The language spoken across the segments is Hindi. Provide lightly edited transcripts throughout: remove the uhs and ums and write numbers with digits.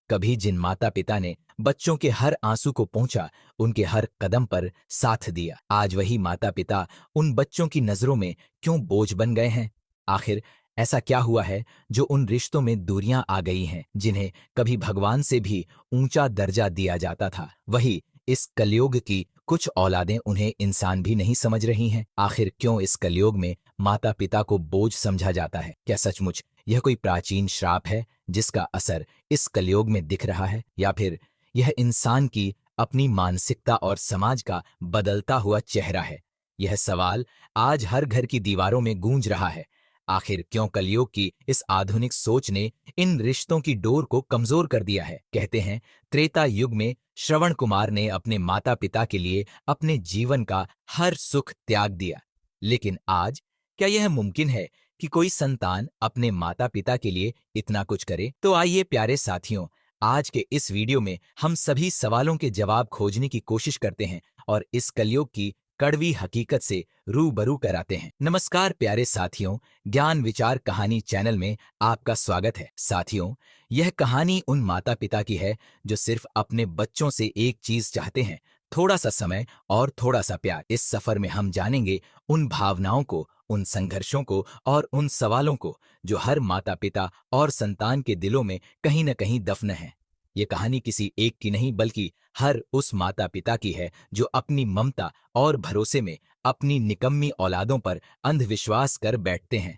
कभी जिन माता पिता ने बच्चों के हर आंसू को पहुंचा, उनके हर कदम पर साथ दिया, आज वही माता पिता उन बच्चों की नजरों में क्यों बोझ बन गए हैं? आखिर ऐसा क्या हुआ है जो उन रिश्तों में दूरियां आ गई हैं, जिन्हें कभी भगवान से भी ऊंचा दर्जा दिया जाता था? वही इस कलयुग की कुछ औलादें उन्हें इंसान भी नहीं समझ रही हैं। आखिर क्यों इस कलयुग में माता पिता को बोझ समझा जाता है? क्या सचमुच यह कोई प्राचीन श्राप है जिसका असर इस कलयुग में दिख रहा है, या फिर यह इंसान की अपनी मानसिकता और समाज का बदलता हुआ चेहरा है? यह सवाल आज हर घर की दीवारों में गूंज रहा है। आखिर क्यों कलयुग की इस आधुनिक सोच ने इन रिश्तों की डोर को कमजोर कर दिया है? कहते हैं त्रेता युग में श्रवण कुमार ने अपने माता पिता के लिए अपने जीवन का हर सुख त्याग दिया, लेकिन आज क्या यह मुमकिन है कि कोई संतान अपने माता पिता के लिए इतना कुछ करे? तो आइए प्यारे साथियों, आज के इस वीडियो में हम सभी सवालों के जवाब खोजने की कोशिश करते हैं और इस कलयुग की कड़वी हकीकत से रूबरू कराते हैं। नमस्कार प्यारे साथियों, ज्ञान विचार कहानी चैनल में आपका स्वागत है। साथियों, यह कहानी उन माता पिता की है जो सिर्फ अपने बच्चों से एक चीज चाहते हैं, थोड़ा सा समय और थोड़ा सा प्यार। इस सफर में हम जानेंगे उन भावनाओं को, उन संघर्षों को और उन सवालों को जो हर माता पिता और संतान के दिलों में कहीं न कहीं दफन है। ये कहानी किसी एक की नहीं, बल्कि हर उस माता पिता की है जो अपनी ममता और भरोसे में अपनी निकम्मी औलादों पर अंधविश्वास कर बैठते हैं।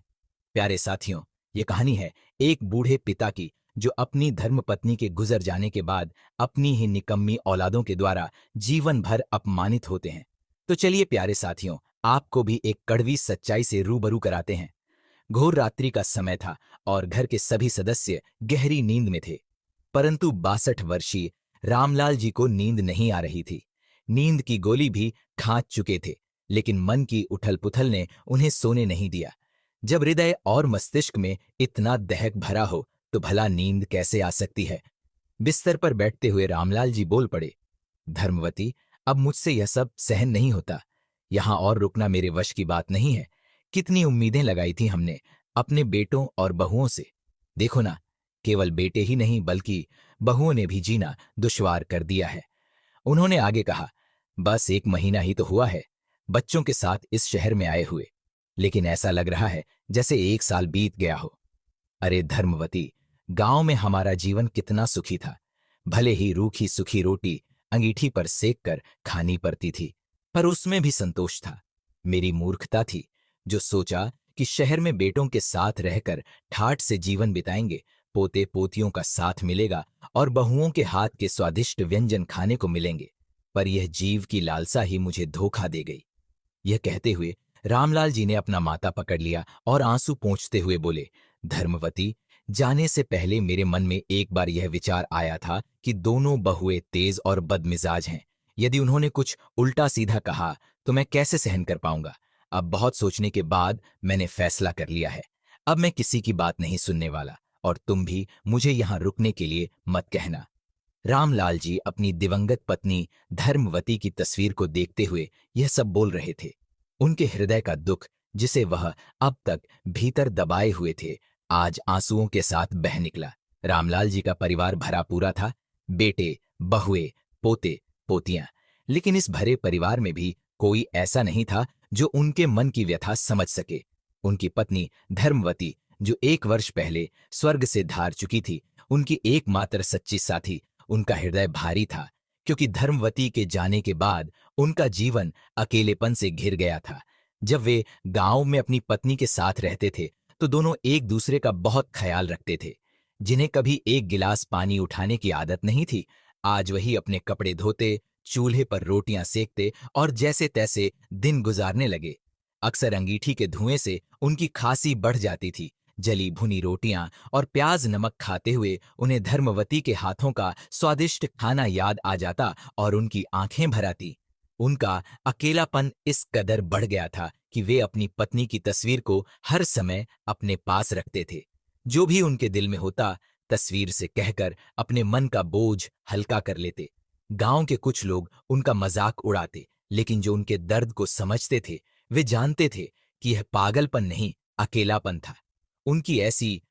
प्यारे साथियों, ये कहानी है एक बूढ़े पिता की जो अपनी धर्मपत्नी के गुजर जाने के बाद अपनी ही निकम्मी औलादों के द्वारा जीवन भर अपमानित होते हैं। तो चलिए प्यारे साथियों, आपको भी एक कड़वी सच्चाई से रूबरू कराते हैं। घोर रात्रि का समय था और घर के सभी सदस्य गहरी नींद में थे, परंतु 62 वर्षीय रामलाल जी को नींद नहीं आ रही थी। नींद की गोली भी खा चुके थे, लेकिन मन की उथल पुथल ने उन्हें सोने नहीं दिया। जब हृदय और मस्तिष्क में इतना दहक भरा हो तो भला नींद कैसे आ सकती है? बिस्तर पर बैठते हुए रामलाल जी बोल पड़े, धर्मवती, अब मुझसे यह सब सहन नहीं होता। यहां और रुकना मेरे वश की बात नहीं है। कितनी उम्मीदें लगाई थी हमने अपने बेटों और बहुओं से। देखो ना, केवल बेटे ही नहीं बल्कि बहुओं ने भी जीना दुश्वार कर दिया है। उन्होंने आगे कहा, बस 1 महीना ही तो हुआ है बच्चों के साथ इस शहर में आए हुए, लेकिन ऐसा लग रहा है जैसे 1 साल बीत गया हो। अरे धर्मवती, गांव में हमारा जीवन कितना सुखी था। भले ही रूखी सूखी रोटी अंगीठी पर सेक कर खानी पड़ती थी, पर उसमें भी संतोष था। मेरी मूर्खता थी जो सोचा कि शहर में बेटों के साथ रहकर ठाठ से जीवन बिताएंगे, पोते पोतियों का साथ मिलेगा और बहुओं के हाथ के स्वादिष्ट व्यंजन खाने को मिलेंगे। पर यह जीव की लालसा ही मुझे धोखा दे गई। यह कहते हुए रामलाल जी ने अपना माथा पकड़ लिया और आंसू पोंछते हुए बोले, धर्मवती, जाने से पहले मेरे मन में एक बार यह विचार आया था कि दोनों बहुएं तेज और बदमिजाज हैं। यदि उन्होंने कुछ उल्टा सीधा कहा तो मैं कैसे सहन कर पाऊंगा। अब बहुत सोचने के बाद मैंने फैसला कर लिया है। अब मैं किसी की बात नहीं सुनने वाला, और तुम भी मुझे यहां रुकने के लिए मत कहना। रामलाल जी अपनी दिवंगत पत्नी धर्मवती की तस्वीर को देखते हुए यह सब बोल रहे थे। उनके हृदय का दुख, जिसे वह अब तक भीतर दबाए हुए थे, आज आंसुओं के साथ बह निकला। रामलाल जी का परिवार भरा पूरा था, बेटे, बहुए, पोते, पोतियां। लेकिन इस भरे परिवार में भी कोई ऐसा नहीं था जो उनके मन की व्यथा समझ सके। उनकी पत्नी धर्मवती, जो 1 वर्ष पहले स्वर्ग से धार चुकी थी, उनकी एकमात्र सच्ची साथी, उनका हृदय भारी था, क्योंकि धर्मवती के जाने के बाद उनका जीवन अकेलेपन से घिर गया था। जब वे गांव में अपनी पत्नी के साथ रहते थे तो दोनों एक दूसरे का बहुत ख्याल रखते थे। जिन्हें कभी एक गिलास पानी उठाने की आदत नहीं थी, आज वही अपने कपड़े धोते, चूल्हे पर रोटियां सेकते और जैसे तैसे दिन गुजारने लगे। अक्सर अंगीठी के धुएं से उनकी खांसी बढ़ जाती थी। जली भुनी रोटियां और प्याज नमक खाते हुए उन्हें धर्मवती के हाथों का स्वादिष्ट खाना याद आ जाता और उनकी आंखें भर आती। उनका अकेलापन इस कदर बढ़ गया था कि वे अपनी पत्नी की तस्वीर को हर समय अपने पास रखते थे। जो भी उनके दिल में होता, तस्वीर से कहकर अपने मन का बोझ हल्का कर लेते। गांव के कुछ लोग उनका मजाक उड़ाते, लेकिन जो उनके दर्द को समझते थे वे जानते थे कि यह पागलपन नहीं, अकेलापन था। उनकी ऐसी